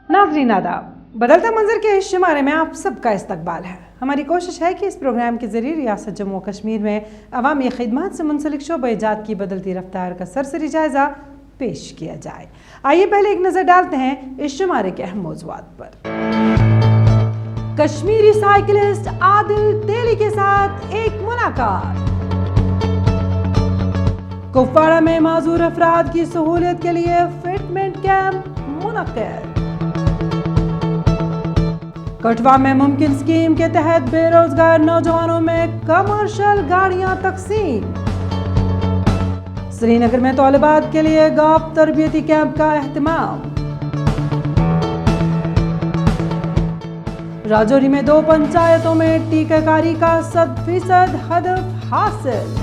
नाज़रीन आदाब, बदलता मंजर के इस शुमारे में आप सबका इस्तकबाल है। हमारी कोशिश है कि इस प्रोग्राम के ज़रिए रियासत जम्मू और कश्मीर में अवामी खिदमत से मुंसलिक शोबे-ए-जात की बदलती रफ्तार का सरसरी जायज़ा पेश किया जाए। आइए पहले एक नज़र डालते हैं इस शुमारे के अहम मौज़ूआत पर। कश्मीरी साइकिलिस्ट आदिल तेली के साथ एक मुलाकात। कुपवाड़ा में माजूर अफराद की सहूलियत के लिए फिटमेंट कैंप मुनक्किद। कठवा में मुमकिन स्कीम के तहत बेरोजगार नौजवानों में कमर्शियल गाड़ियां तकसीम। श्रीनगर में तौलिबात के लिए गॉफ तरबियती कैंप का एहतमाम। राजौरी में 2 पंचायतों में टीकाकारी का 100% हदफ हासिल।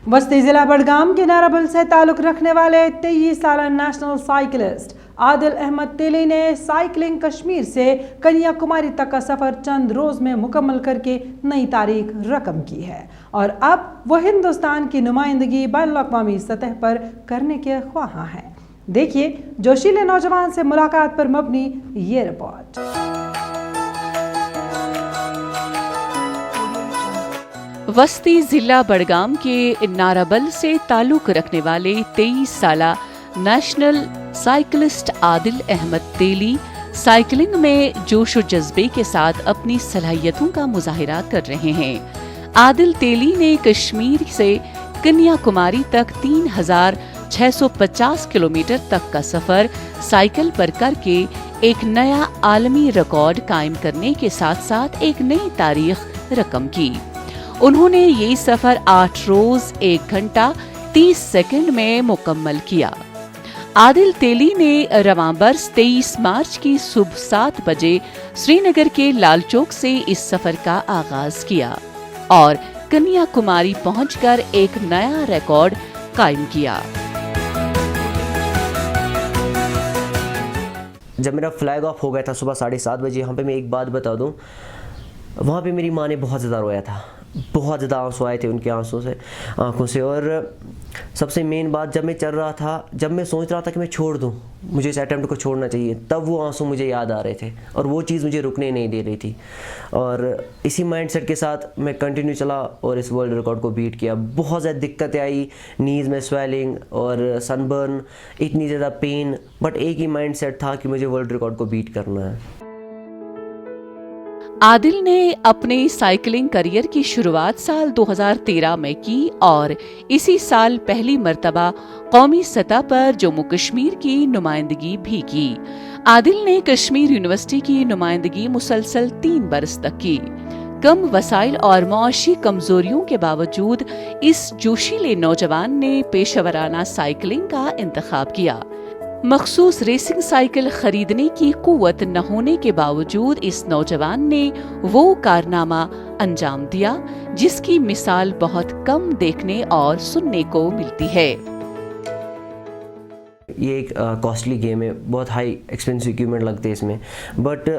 वस्ती जिला बडगाम के नाराबल से ताल्लुक रखने वाले 23 साल नेशनल साइकिलिस्ट आदिल अहमद तेली ने साइकिलिंग कश्मीर से कन्याकुमारी तक का सफर चंद रोज में मुकम्मल करके नई तारीख रकम की है और अब वो हिंदुस्तान की नुमाइंदगी बैनुल-अक़वामी सतह पर करने के ख्वाहां हैं। देखिए जोशीले नौजवान से मुलाकात पर मबनी ये रिपोर्ट। वस्ती जिला बडगाम के नाराबल से ताल्लुक रखने वाले 23 साला नेशनल साइकिलिस्ट आदिल अहमद तेली साइकिलिंग में जोश और जज्बे के साथ अपनी सलाहियतों का मुजाहिरा कर रहे हैं। आदिल तेली ने कश्मीर से कन्याकुमारी तक 3650 किलोमीटर तक का सफर साइकिल पर करके एक नया आलमी रिकॉर्ड कायम करने के साथ साथ एक नई तारीख रकम की। उन्होंने ये सफर 8 रोज 1 घंटा 30 सेकंड में मुकम्मल किया। आदिल तेली ने रवां बरस 23 मार्च की सुबह 7 बजे श्रीनगर के लाल चौक से इस सफर का आगाज किया और कन्याकुमारी पहुंचकर एक नया रिकॉर्ड कायम किया। जब मेरा फ्लैग ऑफ हो गया था सुबह 7:30 बजे, यहाँ पे मैं एक बात बता दूँ, वहाँ पे मेरी माँ ने बहुत ज़्यादा रोया था, बहुत ज़्यादा आंसू आए थे उनके आंखों से। और सबसे मेन बात, जब मैं चल रहा था, जब मैं सोच रहा था कि मैं छोड़ दूं, मुझे इस अटेम्प्ट को छोड़ना चाहिए, तब वो आंसू मुझे याद आ रहे थे और वो चीज़ मुझे रुकने नहीं दे रही थी। और इसी माइंडसेट के साथ मैं कंटिन्यू चला और इस वर्ल्ड रिकॉर्ड को बीट किया। बहुत ज़्यादा दिक्कतें आई, नीज़ में स्वेलिंग और सनबर्न, इतनी ज़्यादा पेन, बट एक ही माइंडसेट था कि मुझे वर्ल्ड रिकॉर्ड को बीट करना है। आदिल ने अपने साइकिलिंग करियर की शुरुआत साल 2013 में की और इसी साल पहली मर्तबा कौमी सतह पर जम्मू कश्मीर की नुमाइंदगी भी की। आदिल ने कश्मीर यूनिवर्सिटी की नुमाइंदगी मुसलसल 3 बरस तक की। कम वसाइल और मुआशी कमजोरियों के बावजूद इस जोशीले नौजवान ने पेशेवराना साइकिलिंग का इंतखाब किया। मखसूस रेसिंग साइकिल खरीदने की कुव्वत न होने के बावजूद इस नौजवान ने वो कारनामा अंजाम दिया जिसकी मिसाल बहुत कम देखने और सुनने को मिलती है। ये एक कॉस्टली गेम है, बहुत हाई एक्सपेंसिव इक्विपमेंट लगते हैं इसमें, बट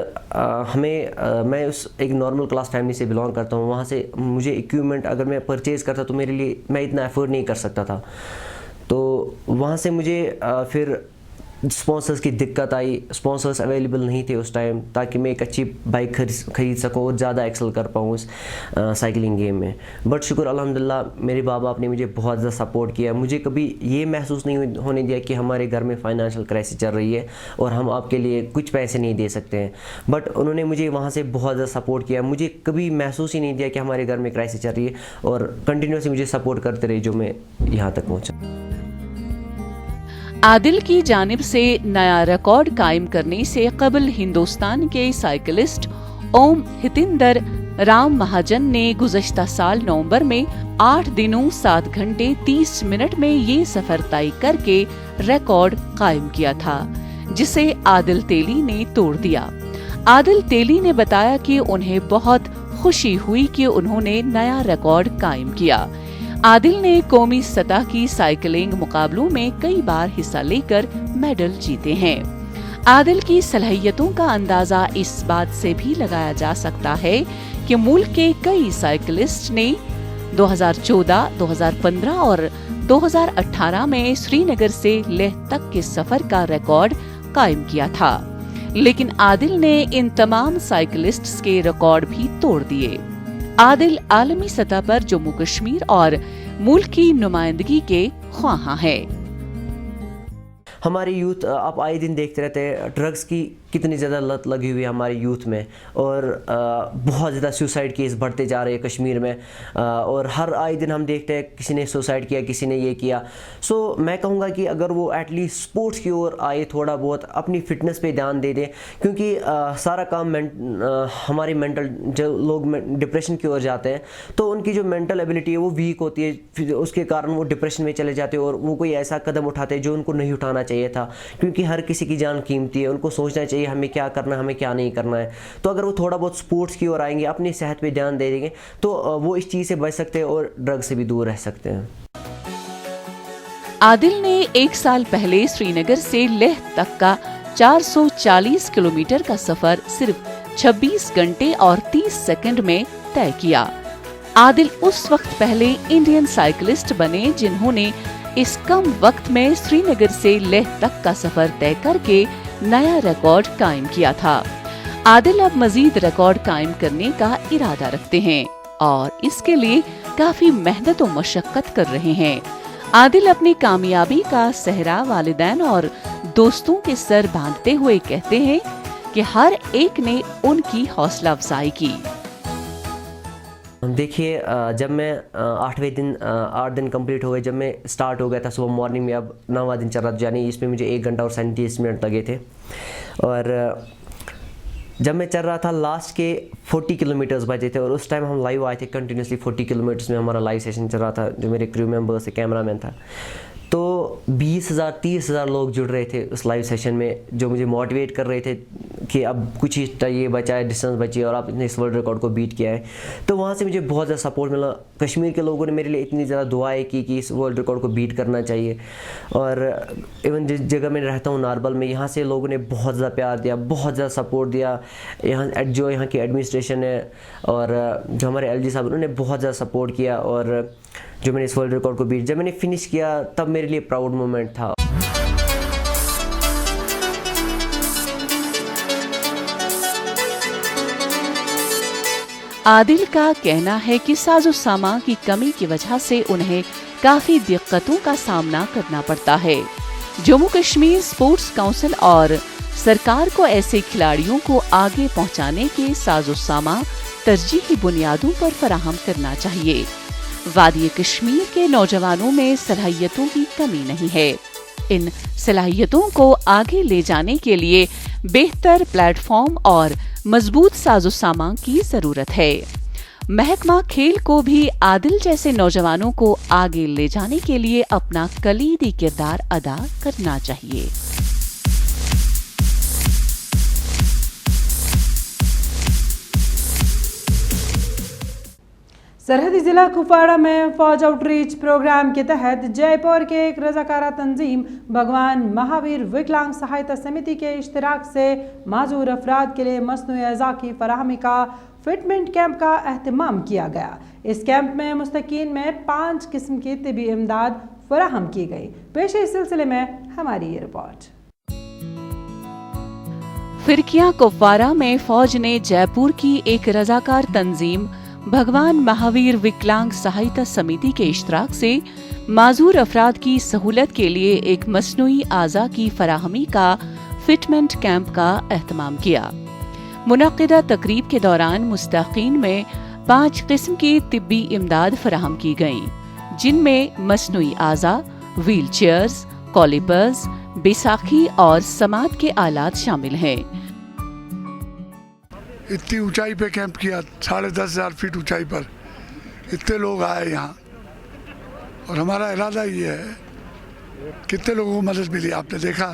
मैं उस एक नॉर्मल क्लास फैमिली से बिलोंग करता हूँ। वहाँ से मुझे इक्विपमेंट अगर मैं परचेज़ करता तो मेरे लिए, मैं इतना अफोर्ड नहीं कर सकता था। तो वहाँ से मुझे फिर स्पॉन्सर्स की दिक्कत आई, स्पॉन्सर्स अवेलेबल नहीं थे उस टाइम, ताकि मैं एक अच्छी बाइक खरीद सकूं और ज़्यादा एक्सेल कर पाऊँ उस साइकिलिंग गेम में। बट शुक्र अल्हम्दुलिल्लाह मेरे बाप बाप ने मुझे बहुत ज़्यादा सपोर्ट किया। मुझे कभी ये महसूस नहीं होने दिया कि हमारे घर में फाइनेंशियल क्राइसिस चल रही है और हम आपके लिए कुछ पैसे नहीं दे सकते हैं। बट उन्होंने मुझे वहाँ से बहुत ज़्यादा सपोर्ट किया। मुझे कभी महसूस ही नहीं दिया कि हमारे घर में क्राइसिस चल रही है और कंटिन्यूसली मुझे सपोर्ट करते रहे जो मैं यहाँ तक पहुँचा। आदिल की जानिब से नया रिकॉर्ड कायम करने से कबल हिंदुस्तान के साइकिलिस्ट ओम हितिंदर राम महाजन ने गुज़श्ता साल नवंबर में 8 दिनों 7 घंटे 30 मिनट में ये सफर तय करके रिकॉर्ड कायम किया था, जिसे आदिल तेली ने तोड़ दिया। आदिल तेली ने बताया कि उन्हें बहुत खुशी हुई कि उन्होंने नया रिकॉर्ड कायम किया। आदिल ने कौमी सतह की साइकिलिंग मुकाबलों में कई बार हिस्सा लेकर मेडल जीते हैं। आदिल की सलाहियतों का अंदाजा इस बात से भी लगाया जा सकता है कि मुल्क के कई साइकिलिस्ट ने 2014, 2015 और 2018 में श्रीनगर से लेह तक के सफर का रिकॉर्ड कायम किया था, लेकिन आदिल ने इन तमाम साइकिलिस्ट्स के रिकॉर्ड भी तोड़ दिए। आदिल आलमी सतह पर जम्मू कश्मीर और मुल्क की नुमाइंदगी के ख्वाहां है। हमारी यूथ, आप आए दिन देखते रहते हैं ड्रग्स की कितनी ज़्यादा लत लगी हुई है हमारी यूथ में, और बहुत ज़्यादा सुसाइड केस बढ़ते जा रहे हैं कश्मीर में, और हर आए दिन हम देखते हैं किसी ने सुसाइड किया, किसी ने ये किया। सो मैं कहूँगा कि अगर वो एटलीस्ट स्पोर्ट्स की ओर आए, थोड़ा बहुत अपनी फ़िटनेस पे ध्यान दे दें, क्योंकि सारा काम हमारी मेंटल, जो लोग डिप्रेशन की ओर जाते हैं तो उनकी जो मेंटल एबिलिटी है वो वीक होती है, फिर उसके कारण वो डिप्रेशन में चले जाते हैं और वो कोई ऐसा कदम उठाते हैं जो उनको नहीं उठाना चाहिए था, क्योंकि हर किसी की जान कीमती है। उनको सोचना चाहिए हमें क्या करना है, हमें क्या नहीं करना है। तो अगर वो थोड़ा बहुत स्पोर्ट्स की ओर आएंगे, अपनी सेहत पे ध्यान दे देंगे, तो वो इस चीज़ से बच सकते हैं और ड्रग से भी दूर रह सकते हैं। आदिल ने 1 साल पहले श्रीनगर से लेह तक का 440 किलोमीटर का सफर सिर्फ 26 घंटे और 30 सेकंड में तय किया। आदिल उस वक्त पहले इंडियन साइकिलिस्ट बने जिन्होंने इस कम वक्त में श्रीनगर से लेह तक का सफर तय करके नया रिकॉर्ड कायम किया था। आदिल अब मजीद रिकॉर्ड कायम करने का इरादा रखते हैं और इसके लिए काफी मेहनत और मशक्कत कर रहे हैं। आदिल अपनी कामयाबी का सेहरा वालिदैन और दोस्तों के सर बांधते हुए कहते हैं कि हर एक ने उनकी हौसला अफजाई की। देखिए, जब मैं 8 दिन कंप्लीट हो गए, जब मैं स्टार्ट हो गया था सुबह मॉर्निंग में, अब 9वां दिन चल रहा था, यानी इसमें मुझे 1 घंटा और 37 मिनट लगे थे। और जब मैं चल रहा था, लास्ट के 40 किलोमीटर्स बचे थे और उस टाइम हम लाइव आए थे कंटिन्यूसली। 40 किलोमीटर्स में हमारा लाइव सेशन चल रहा था, जो मेरे क्रू मेंबर से कैमरामैन था। तो 20,000 30,000 लोग जुड़ रहे थे उस लाइव सेशन में, जो मुझे मोटिवेट कर रहे थे कि अब कुछ ही ये बचा है, डिस्टेंस बची है और आपने इस वर्ल्ड रिकॉर्ड को बीट किया है। तो वहाँ से मुझे बहुत ज़्यादा सपोर्ट मिला। कश्मीर के लोगों ने मेरे लिए इतनी ज़्यादा दुआएं की कि इस वर्ल्ड रिकॉर्ड को बीट करना चाहिए। और इवन जिस जगह मैं रहता हूँ नारबल में, यहाँ से लोगों ने बहुत ज़्यादा प्यार दिया, बहुत ज़्यादा सपोर्ट दिया। जो यहाँ की एडमिनिस्ट्रेशन है और जो हमारे LG साहब, उन्होंने बहुत ज़्यादा सपोर्ट किया। और जो मैंने इस वर्ल्ड रिकॉर्ड को बीट, जब मैंने फिनिश किया, तब मेरे लिए प्राउड मोमेंट था। आदिल का कहना है कि साजो सामान की कमी की वजह से उन्हें काफी दिक्कतों का सामना करना पड़ता है। जम्मू कश्मीर स्पोर्ट्स काउंसिल और सरकार को ऐसे खिलाड़ियों को आगे पहुंचाने के साजो सामान तरजीही बुनियादों पर फराहम करना चाहिए। वादी कश्मीर के नौजवानों में सलाहियतों की कमी नहीं है। इन सलाहियतों को आगे ले जाने के लिए बेहतर प्लेटफॉर्म और मजबूत साजो सामान की जरूरत है। महकमा खेल को भी आदिल जैसे नौजवानों को आगे ले जाने के लिए अपना कलीदी किरदार अदा करना चाहिए। सरहदी जिला कुपवाड़ा में फौज आउटरीच प्रोग्राम के तहत जयपुर के एक रजाकारा तंजीम भगवान महावीर विकलांग सहायता समिति के इश्तिराक से माजूर अफराद के लिए मसनूई अज़ा की फराहमी का फिटमेंट कैंप का एहतमाम किया गया। इस कैंप में मुस्तकीन में 5 किस्म की तिबी इमदाद फराहम की गई। पेश इस सिलसिले में हमारी ये रिपोर्ट। फिरकिया कुपवाड़ा में फौज ने जयपुर की एक रजाकार तंजीम भगवान महावीर विकलांग सहायता समिति के इश्तिराक से माजूर अफराद की सहूलत के लिए एक मसनूई आज़ा की फराहमी का फिटमेंट कैंप का एहतमाम किया। मुनक़िदा तकरीब के दौरान मुस्तकीन में 5 किस्म की तिब्बी इमदाद फराहम की गयी, जिनमें मसनूई आज़ा, व्हील चेयर्स, कॉलिपर्स, बैसाखी और समात के आलात शामिल हैं। इतनी ऊंचाई पे कैंप किया, 10,500 फीट ऊंचाई पर इतने लोग आए यहाँ, और हमारा इरादा ये है। कितने लोगों को मदद मिली आपने देखा,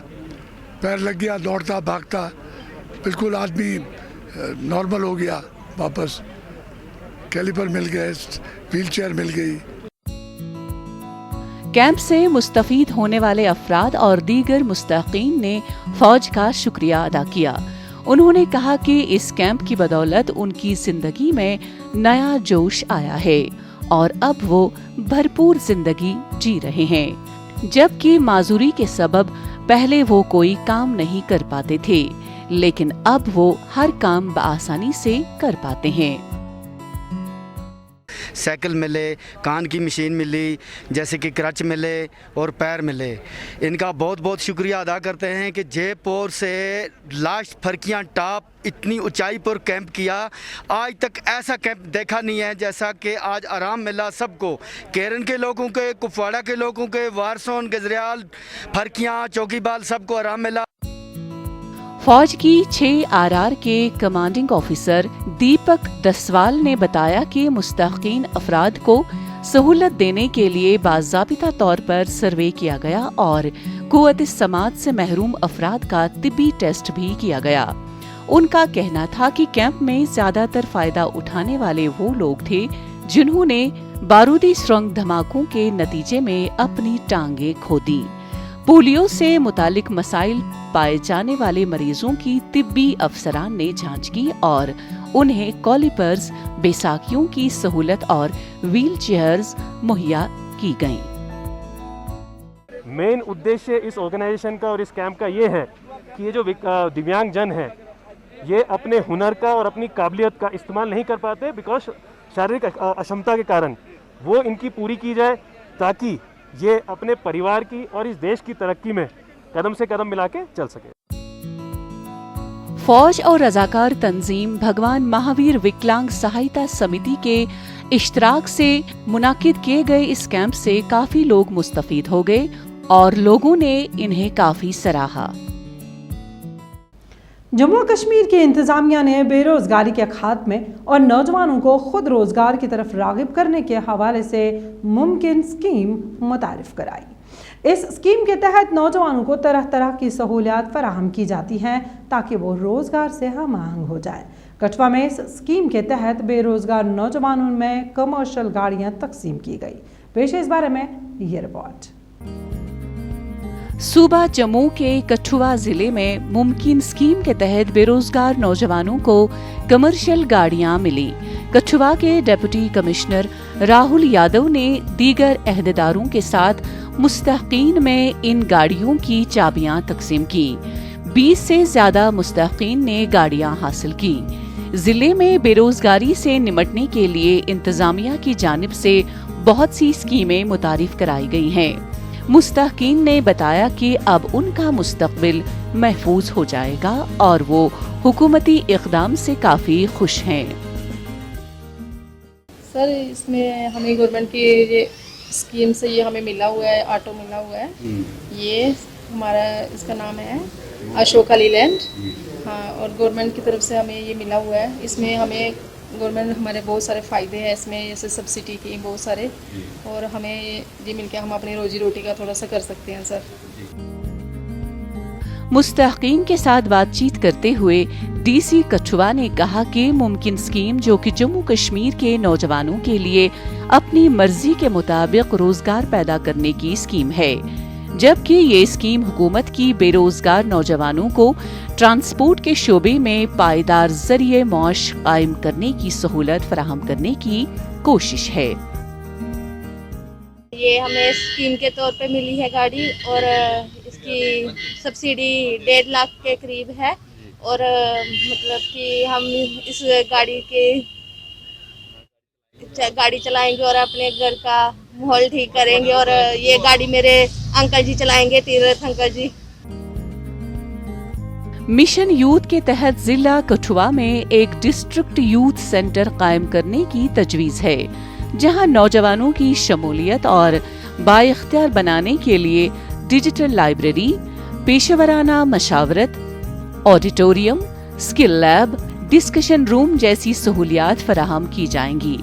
पैर लग गया, दौड़ता भागता, बिल्कुल आदमी नॉर्मल हो गया वापस। कैलिपर मिल गए, व्हील चेयर मिल गई। कैंप से मुस्तफीद होने वाले अफराद और दीगर मुस्तकीन ने फौज का शुक्रिया अदा किया। उन्होंने कहा कि इस कैंप की बदौलत उनकी जिंदगी में नया जोश आया है और अब वो भरपूर जिंदगी जी रहे हैं, जबकि माजूरी के सबब पहले वो कोई काम नहीं कर पाते थे, लेकिन अब वो हर काम बआसानी से कर पाते हैं। साइकिल मिले, कान की मशीन मिली, जैसे कि क्रच मिले और पैर मिले। इनका बहुत बहुत शुक्रिया अदा करते हैं कि जयपुर से लास्ट फरकियां टॉप इतनी ऊंचाई पर कैंप किया। आज तक ऐसा कैंप देखा नहीं है जैसा कि आज आराम मिला सबको, केरन के लोगों के, कुपवाड़ा के लोगों के, वारसोन, गजरियाल, फरकियां, चौकीबाल, सबको आराम मिला। फौज की 6 आरआर के कमांडिंग ऑफिसर दीपक दसवाल ने बताया कि मुस्तहकीन अफराद को सहूलत देने के लिए बाज़ाबिता तौर पर सर्वे किया गया और कुव्वत समात से महरूम अफराद का तिब्बी टेस्ट भी किया गया। उनका कहना था कि कैंप में ज्यादातर फायदा उठाने वाले वो लोग थे जिन्होंने बारूदी सुरंग धमाकों के नतीजे में अपनी टांगे खो दी। पोलियो से मुतालिक मसाइल पाए जाने वाले मरीजों की तिब्बी अफसरान ने जांच की और उन्हें कॉलिपर्स, बैसाखियों की सहूलत और व्हील चेयर्स मुहैया की गईं। मेन उद्देश्य इस ऑर्गेनाइजेशन का और इस कैंप का ये है कि ये जो दिव्यांग जन है ये अपने हुनर का और अपनी काबिलियत का इस्तेमाल नहीं कर पाते बिकॉज शारीरिक अक्षमता के कारण, वो इनकी पूरी की जाए ताकि ये अपने परिवार की और इस देश की तरक्की में कदम से कदम मिला के चल सके। फौज और रजाकार तंजीम भगवान महावीर विकलांग सहायता समिति के इश्तराक से मुनाकिद किए गए इस कैंप से काफी लोग मुस्तफीद हो गए और लोगों ने इन्हें काफी सराहा। जम्मू कश्मीर की इंतजामिया ने बेरोजगारी के खात्मे और नौजवानों को खुद रोजगार की तरफ रागिब करने के हवाले से मुमकिन स्कीम मुतारिफ कराई। इस स्कीम के तहत नौजवानों को तरह तरह की सहूलियात फराहम की जाती हैं ताकि वो रोजगार से हम आहंग हो जाए। कठुआ में इस स्कीम के तहत बेरोजगार नौजवानों में कमर्शियल गाड़ियां तकसीम की गई। पेश है इस बारे में ये रिपोर्ट। सूबा जम्मू के कठुआ जिले में मुमकिन स्कीम के तहत बेरोजगार नौजवानों को कमर्शियल गाड़ियां मिली। कठुआ के डिप्टी कमिश्नर राहुल यादव ने दीगर अहदेदारों के साथ मुस्तहकीन में इन गाड़ियों की चाबियां तकसीम की। 20 से ज्यादा मुस्तहकीन ने गाड़ियां हासिल की। जिले में बेरोजगारी से निपटने के लिए इंतजामिया की जानिब से बहुत सी स्कीमें मुतारिफ कराई गई हैं। मुस्तहकीन ने बताया कि अब उनका मुस्तकबिल महफूज हो जाएगा और वो हुकूमती इक़दाम से काफ़ी खुश हैं। सर, इसमें हमें गवर्नमेंट की ये स्कीम से ये हमें मिला हुआ है, ऑटो मिला हुआ है। ये हमारा इसका नाम है अशोका लीलैंड। हाँ, और गवर्नमेंट की तरफ से हमें ये मिला हुआ है। इसमें हमें गवर्नमेंट हमारे बहुत सारे फ़ायदे हैं इसमें, जैसे सब्सिडी की बहुत सारे, और हमें ये मिलके हम अपनी रोजी रोटी का थोड़ा सा कर सकते हैं सर। मुस्तहकीन के साथ बातचीत करते हुए डीसी कठुआ ने कहा कि मुमकिन स्कीम जो कि जम्मू कश्मीर के नौजवानों के लिए अपनी मर्जी के मुताबिक रोजगार पैदा करने की स्कीम है, जबकि ये स्कीम हुकूमत की बेरोजगार नौजवानों को ट्रांसपोर्ट के शोबे में पायदार जरिए मौश कायम करने की सहूलत फराहम करने की कोशिश है। ये हमें स्कीम के तौर पे मिली है गाड़ी, और इसकी सब्सिडी 1.5 लाख के करीब है, और मतलब कि हम इस गाड़ी चलाएंगे और अपने घर का माहौल ठीक करेंगे, और ये गाड़ी मेरे अंकल जी चलाएंगे, तीरथ अंकल जी। मिशन यूथ के तहत जिला कठुआ में एक डिस्ट्रिक्ट यूथ सेंटर कायम करने की तजवीज है, जहां नौजवानों की शमूलियत और बाइख्तियार बनाने के लिए डिजिटल लाइब्रेरी, पेशेवराना मशावरत, auditorium, skill lab, discussion room जैसी सहूलियात फराहम की जाएंगी।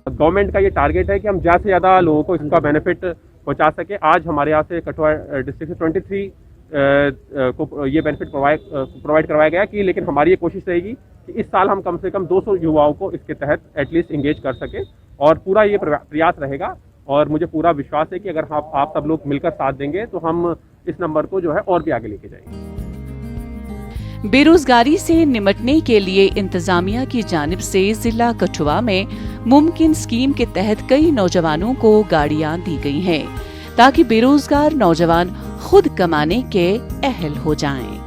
गवर्नमेंट का ये टारगेट है कि हम ज़्यादा से ज़्यादा लोगों को इसका बेनिफिट पहुंचा सके। आज हमारे यहाँ से कठुआ डिस्ट्रिक्ट से 23 को ये बेनिफिट प्रोवाइड करवाया गया कि, लेकिन हमारी ये कोशिश रहेगी कि इस साल हम कम से कम 200 युवाओं को इसके तहत एटलीस्ट इंगेज कर सके, और पूरा ये प्रयास रहेगा। और मुझे पूरा विश्वास है कि अगर आप सब लोग मिलकर साथ देंगे तो हम इस नंबर को जो है और भी आगे लेके जाएंगे। बेरोजगारी से निपटने के लिए इंतजामिया की जानिब से जिला कठुआ में मुमकिन स्कीम के तहत कई नौजवानों को गाड़ियां दी गई हैं, ताकि बेरोजगार नौजवान खुद कमाने के अहल हो जाएं।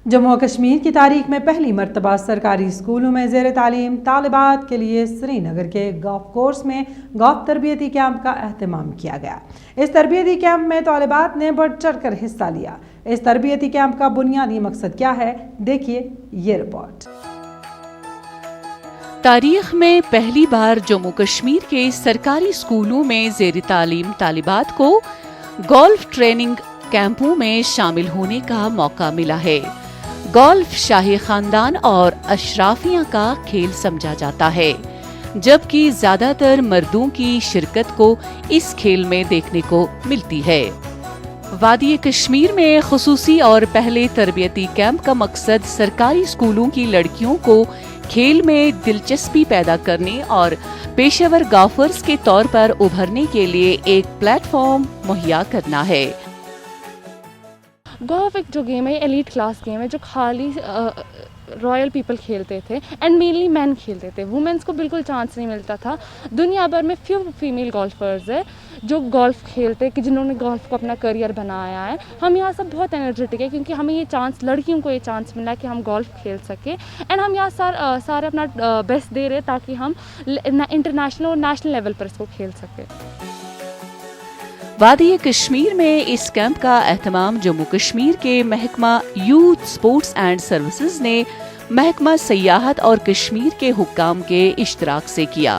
जम्मू और कश्मीर की तारीख में पहली मरतबा सरकारी स्कूलों में ज़ेर तालीम तालिबात के लिए श्रीनगर के गोल्फ कोर्स में गोल्फ तरबियती कैंप का एहतमाम किया गया। इस तरबियती कैंप में तालिबात ने बढ़ चढ़ कर हिस्सा लिया। इस तरबियती कैंप का बुनियादी मकसद क्या है, देखिए ये रिपोर्ट। तारीख में पहली बार जम्मू कश्मीर के सरकारी स्कूलों में ज़ेर तालीम तालिबात को गोल्फ ट्रेनिंग कैंपों में शामिल होने का मौका मिला है। गोल्फ शाही खानदान और अशराफियां का खेल समझा जाता है, जबकि ज्यादातर मर्दों की शिरकत को इस खेल में देखने को मिलती है। वादी कश्मीर में खुसूसी और पहले तरबियती कैंप का मकसद सरकारी स्कूलों की लड़कियों को खेल में दिलचस्पी पैदा करने और पेशेवर गोल्फर्स के तौर पर उभरने के लिए एक प्लेटफॉर्म मुहैया करना है। गोल्फ एक जो गेम है, एलीट क्लास गेम है जो खाली रॉयल पीपल खेलते थे एंड मेनली मैन खेलते थे। वुमेन्स को बिल्कुल चांस नहीं मिलता था। दुनिया भर में फ्यू फीमेल गोल्फर्स है जो गोल्फ खेलते हैं, कि जिन्होंने गोल्फ को अपना करियर बनाया है। हम यहाँ सब बहुत एनर्जेटिक है क्योंकि हमें ये चांस, लड़कियों को ये चांस मिला कि हम गोल्फ खेल सके एंड हम यहाँ सारे अपना बेस्ट दे रहे हैं ताकि हम इंटरनेशनल और नेशनल लेवल पर इसको खेल सकें। वादी कश्मीर में इस कैंप का एहतमाम जम्मू कश्मीर के महकमा यूथ स्पोर्ट्स एंड सर्विसेज ने महकमा सयाहत और कश्मीर के हुक्काम के इश्तराक से किया।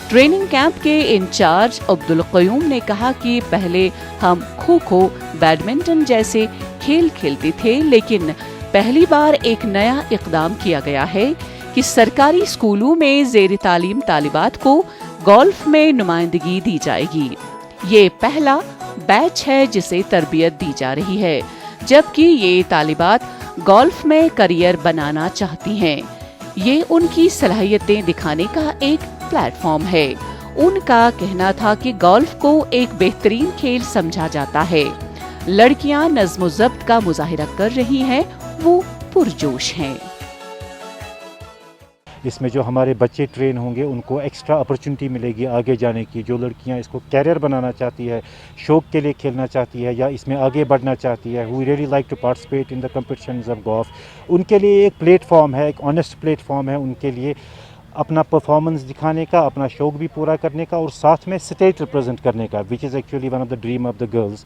ट्रेनिंग कैंप के इंचार्ज अब्दुल क़यूम ने कहा कि पहले हम खो खो, बैडमिंटन जैसे खेल खेलते थे, लेकिन पहली बार एक नया इक़दाम किया गया है कि सरकारी स्कूलों में ज़ेर तालीम तालिबात को गोल्फ में नुमाइंदगी दी जाएगी। ये पहला बैच है जिसे तरबियत दी जा रही है, जबकि ये तालिबात गोल्फ में करियर बनाना चाहती हैं। ये उनकी सलाहियतें दिखाने का एक प्लेटफॉर्म है। उनका कहना था कि गोल्फ को एक बेहतरीन खेल समझा जाता है। लड़कियां नज़्म ज़ब्त का मुजाहिरा कर रही हैं, वो पुरजोश हैं। इसमें जो हमारे बच्चे ट्रेन होंगे उनको एक्स्ट्रा अपॉर्चुनिटी मिलेगी आगे जाने की। जो लड़कियां इसको कैरियर बनाना चाहती है, शौक के लिए खेलना चाहती है या इसमें आगे बढ़ना चाहती है, who really like to participate in the competitions of golf, उनके लिए एक प्लेटफॉर्म है, एक ऑनेस्ट प्लेटफॉर्म है उनके लिए अपना परफॉर्मेंस दिखाने का, अपना शौक भी पूरा करने का और साथ में स्टेट रिप्रेजेंट करने का, which is actually one of the dream of the girls.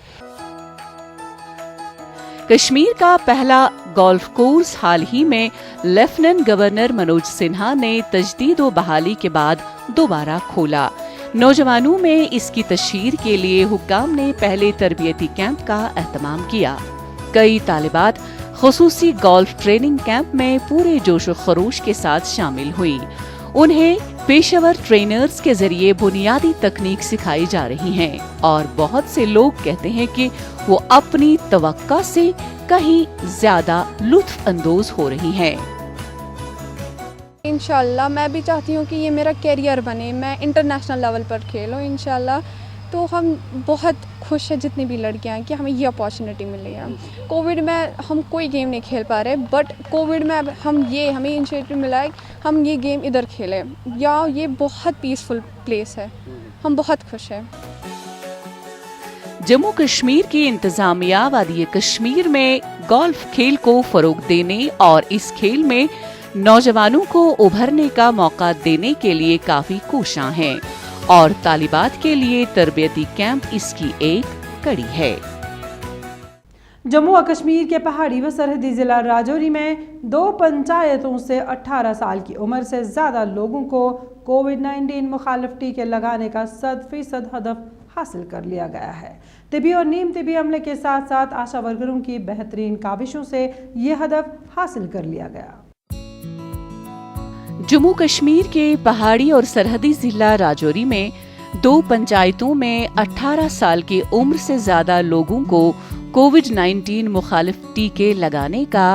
Kashmir का पहला गोल्फ कोर्स हाल ही में लेफ्टिनेंट गवर्नर मनोज सिन्हा ने तजदीद व बहाली के बाद दोबारा खोला। नौजवानों में इसकी तशहीर के लिए हुक्काम ने पहले तरबियती कैंप का एहतमाम किया। कई तालिबात खुसूसी गोल्फ ट्रेनिंग कैंप में पूरे जोश व खरोश के साथ शामिल हुई। उन्हें पेशेवर ट्रेनर्स के जरिए बुनियादी तकनीक सिखाई जा रही हैं और बहुत से लोग कहते हैं कि वो अपनी तवक्का से कहीं ज्यादा लुत्फ अंदोज हो रही हैं। इंशाल्लाह मैं भी चाहती हूँ कि ये मेरा कैरियर बने, मैं इंटरनेशनल लेवल पर खेलूँ इंशाल्लाह। तो हम बहुत खुश हैं जितनी भी लड़कियां हैं कि हमें ये अपॉर्चुनिटी मिली है। कोविड में हम कोई गेम नहीं खेल पा रहे, बट कोविड में अब हमें इनिशिएटिव मिला है हम ये गेम इधर खेलें, या ये बहुत पीसफुल प्लेस है, हम बहुत खुश हैं। जम्मू कश्मीर की इंतजामिया वादी कश्मीर में गोल्फ खेल को फरोग देने और इस खेल में नौजवानों को उभरने का मौका देने के लिए काफी कोशां है और तालिबात के लिए तरबियती कैंप इसकी एक कड़ी है। जम्मू और कश्मीर के पहाड़ी व सरहदी जिला राजौरी में 2 पंचायतों से 18 साल की उम्र से ज्यादा लोगों को कोविड-19 मुखालिफ टीके लगाने का 100% हदफ हासिल कर लिया गया है। तिबी और नीम तिबी अमले के साथ साथ आशा वर्करों की बेहतरीन काविशों से ये हदफ हासिल कर लिया गया। जम्मू कश्मीर के पहाड़ी और सरहदी जिला राजौरी में 2 पंचायतों में 18 साल की उम्र से ज्यादा लोगों को कोविड-19 मुखालिफ टीके लगाने का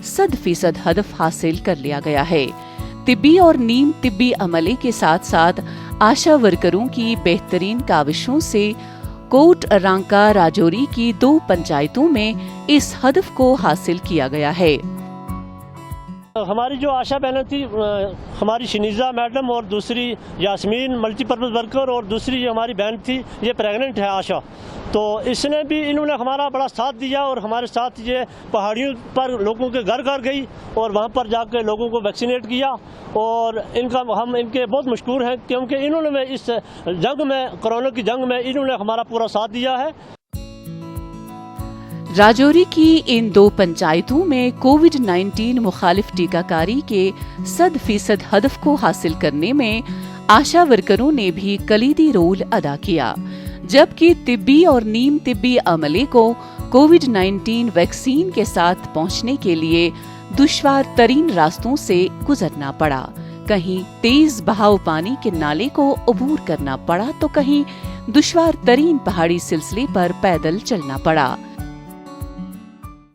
100% हदफ हासिल कर लिया गया है। तिब्बी और नीम तिब्बी अमले के साथ साथ आशा वर्करों की बेहतरीन काविशों से कोट रांका राजौरी की 2 पंचायतों में इस हदफ को हासिल किया गया है। ہماری جو آشا بہنیں تھی ہماری شنیزہ میڈم اور دوسری یاسمین ملٹی پرپز ورکر اور دوسری جو ہماری بہن تھی یہ پریگننٹ ہے آشا، تو اس نے بھی انہوں نے ہمارا بڑا ساتھ دیا اور ہمارے ساتھ یہ پہاڑیوں پر لوگوں کے گھر گھر گئی اور وہاں پر جا کے لوگوں کو ویکسینیٹ کیا، اور ہم ان کے بہت مشکور ہیں کیونکہ انہوں نے اس جنگ میں کورونا کی جنگ میں انہوں نے ہمارا پورا ساتھ دیا ہے۔ راجوری کی ان 2 پنچایتوں میں کووڈ-19 مخالف ٹیکہ کاری کے 100% ہدف کو حاصل کرنے میں آشا ورکروں نے بھی کلیدی رول ادا کیا، جبکہ طبی اور نیم طبی عملے کو کووڈ-19 ویکسین کے ساتھ پہنچنے کے لیے دشوار ترین راستوں سے گزرنا پڑا۔ کہیں تیز بہاؤ پانی کے نالے کو عبور کرنا پڑا تو کہیں دشوار ترین پہاڑی سلسلے پر پیدل چلنا پڑا۔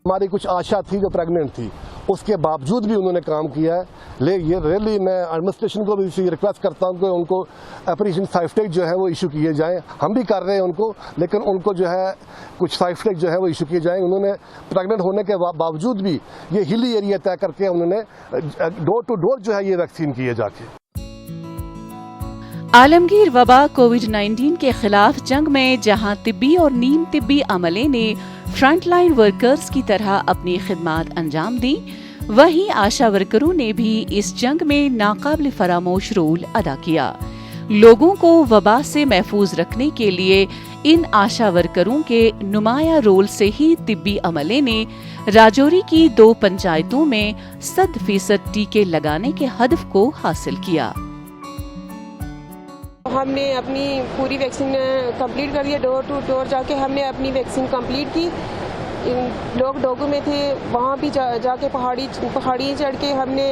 ہماری کچھ آشا تھی جو پریگننٹ تھی، اس کے باوجود بھی انہوں نے کام کیا ہے۔ یہ ریلی میں ایڈمنسٹریشن کو بھی ریکویسٹ کرتا ہوں کہ ان کو اپریشن سرٹیفکیٹ جو ہے وہ ایشو کیے جائیں، ہم بھی کر رہے ہیں ان کو، لیکن ان کو جو ہے کچھ سرٹیفکیٹ جو ہے وہ ایشو کیے جائیں۔ انہوں نے پریگننٹ ہونے کے باوجود بھی یہ ہلی ایریا طے کر کے انہوں نے ڈور ٹو ڈور جو ہے یہ ویکسین کیے جا کے۔ عالمگیر وبا کووڈ-19 کے خلاف جنگ میں جہاں طبی اور نیم طبی عملے نے فرنٹ لائن ورکرز کی طرح اپنی خدمات انجام دی، وہیں آشا ورکروں نے بھی اس جنگ میں ناقابل فراموش رول ادا کیا۔ لوگوں کو وبا سے محفوظ رکھنے کے لیے ان آشا ورکروں کے نمایاں رول سے ہی طبی عملے نے راجوری کی 2 پنچایتوں میں 100% ٹیکے لگانے کے ہدف کو حاصل کیا۔ ہم نے اپنی پوری ویکسین کمپلیٹ کر لیا، ڈور ٹو ڈور جا کے ہم نے اپنی ویکسین کمپلیٹ کی۔ لوگ ڈوگو میں تھے، وہاں بھی جا کے پہاڑی چڑھ کے ہم نے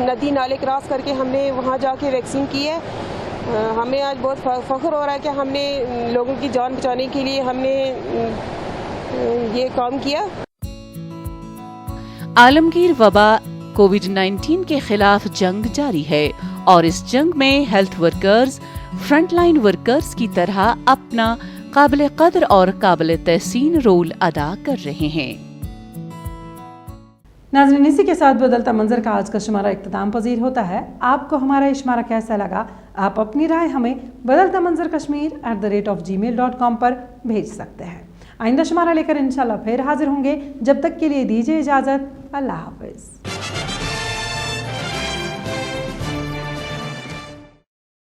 ندی نالے کراس کر کے ہم نے وہاں جا کے ویکسین کی ہے۔ ہمیں آج بہت فخر ہو رہا ہے کہ ہم نے لوگوں کی جان بچانے کے لیے ہم نے یہ کام کیا۔ عالمگیر وبا کووڈ-19 کے خلاف جنگ جاری ہے اور اس جنگ میں health workers front line workers کی طرح اپنا قابل قدر اور قابل تحسین رول ادا کر رہے ہیں۔ ناظرین، اسی کے ساتھ بدلتا منظر کا آج کا شمارہ اختتام پذیر ہوتا ہے۔ آپ کو ہمارا یہ شمارہ کیسا لگا؟ آپ اپنی رائے ہمیں بدلتا منظر kashmir@gmail.com پر بھیج سکتے ہیں۔ آئندہ شمارہ لے کر انشاءاللہ پھر حاضر ہوں گے، جب تک کے لیے دیجیے اجازت، اللہ حافظ۔